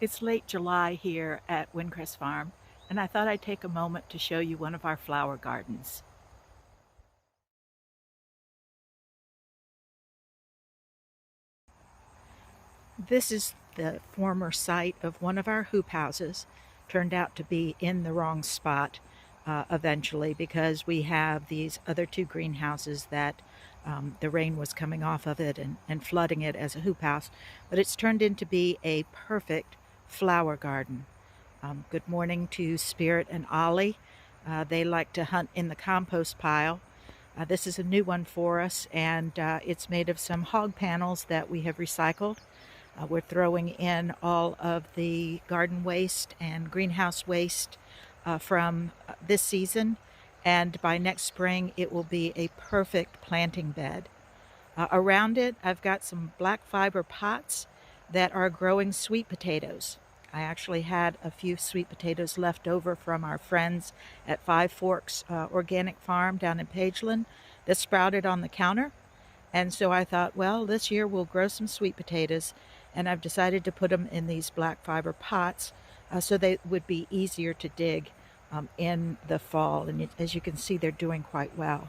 It's late July here at Windcrest Farm, and I thought I'd take a moment to show you one of our flower gardens. This is the former site of one of our hoop houses. Turned out to be in the wrong spot eventually because we have these other two greenhouses that the rain was coming off of it and flooding it as a hoop house. But it's turned into be a perfect flower garden. Good morning to Spirit and Ollie. They like to hunt in the compost pile. This is a new one for us, and it's made of some hog panels that we have recycled. We're throwing in all of the garden waste and greenhouse waste from this season, and by next spring it will be a perfect planting bed. Around it, I've got some black fiber pots that are growing sweet potatoes. I actually had a few sweet potatoes left over from our friends at Five Forks Organic Farm down in Pageland that sprouted on the counter. And so I thought, well, this year we'll grow some sweet potatoes, and I've decided to put them in these black fiber pots so they would be easier to dig in the fall. And as you can see, they're doing quite well.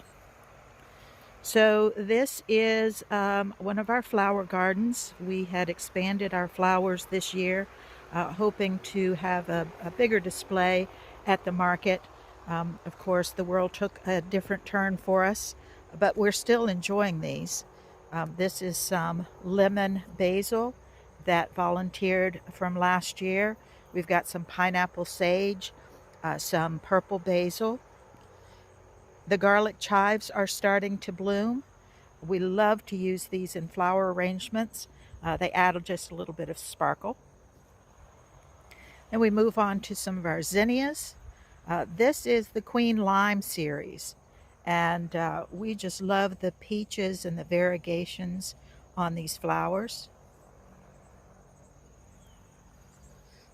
So this is one of our flower gardens. We had expanded our flowers this year, hoping to have a bigger display at the market. Of course, the world took a different turn for us, but we're still enjoying these. This is some lemon basil that volunteered from last year. We've got some pineapple sage, some purple basil. The garlic chives are starting to bloom. We love to use these in flower arrangements. They add just a little bit of sparkle. And we move on to some of our zinnias. This is the Queen Lime series, and we just love the peaches and the variegations on these flowers.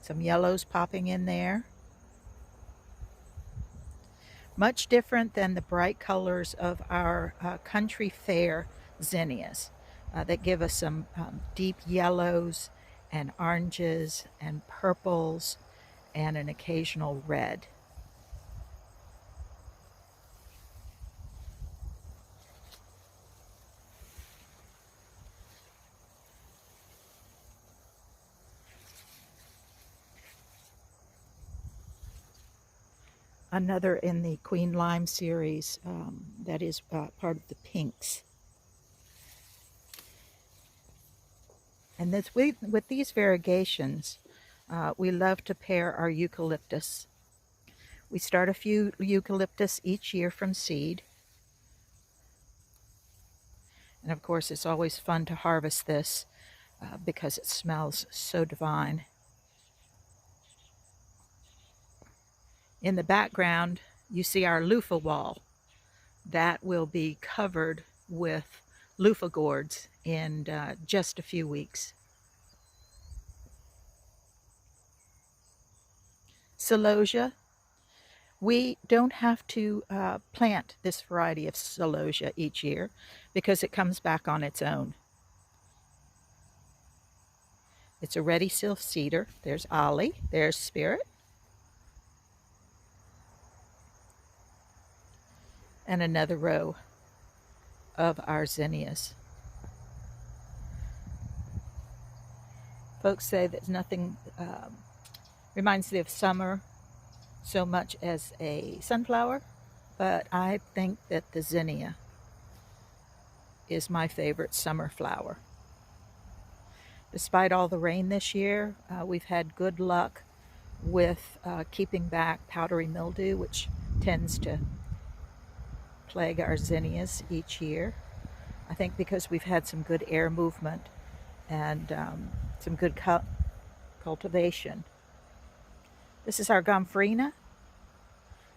Some yellows popping in there. Much different than the bright colors of our country fair zinnias that give us some deep yellows and oranges and purples and an occasional red. Another in the Queen Lime series that is part of the pinks. And with these variegations, we love to pair our eucalyptus. We start a few eucalyptus each year from seed. And of course, it's always fun to harvest this because it smells so divine. In the background, you see our loofah wall. That will be covered with loofah gourds in just a few weeks. Celosia. We don't have to plant this variety of celosia each year because it comes back on its own. It's a ready sylph cedar. There's Ollie, there's Spirit. And another row of our zinnias. Folks say that nothing reminds me of summer so much as a sunflower, but I think that the zinnia is my favorite summer flower. Despite all the rain this year, we've had good luck with keeping back powdery mildew, which tends to plague our zinnias each year. I think because we've had some good air movement and some good cultivation. This is our gomphrena.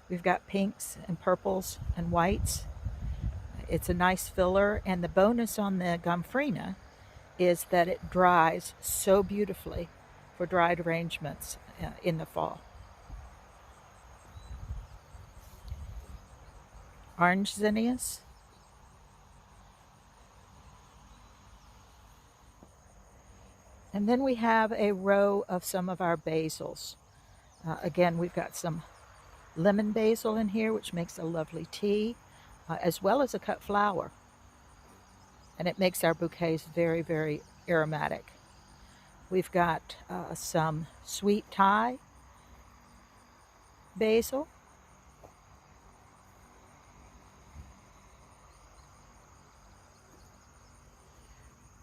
We've got pinks and purples and whites. It's a nice filler, and the bonus on the gomphrena is that it dries so beautifully for dried arrangements in the fall. Orange zinnias. And then we have a row of some of our basils. Again, we've got some lemon basil in here, which makes a lovely tea, as well as a cut flower. And it makes our bouquets very, very aromatic. We've got some sweet Thai basil.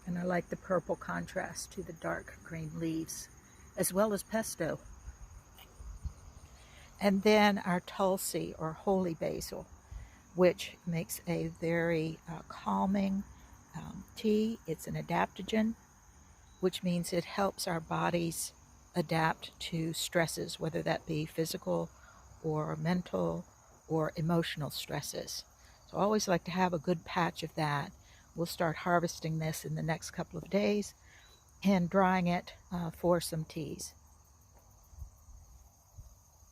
And I like the purple contrast to the dark green leaves, as well as pesto. And then our tulsi, or holy basil, which makes a very calming tea. It's an adaptogen, which means it helps our bodies adapt to stresses, whether that be physical or mental or emotional stresses. So I always like to have a good patch of that. We'll start harvesting this in the next couple of days and drying it for some teas.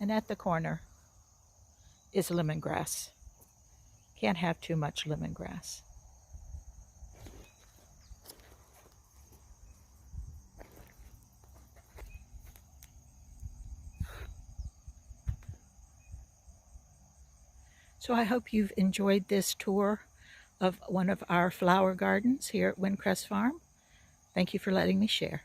And at the corner is lemongrass. Can't have too much lemongrass. So I hope you've enjoyed this tour of one of our flower gardens here at Windcrest Farm. Thank you for letting me share.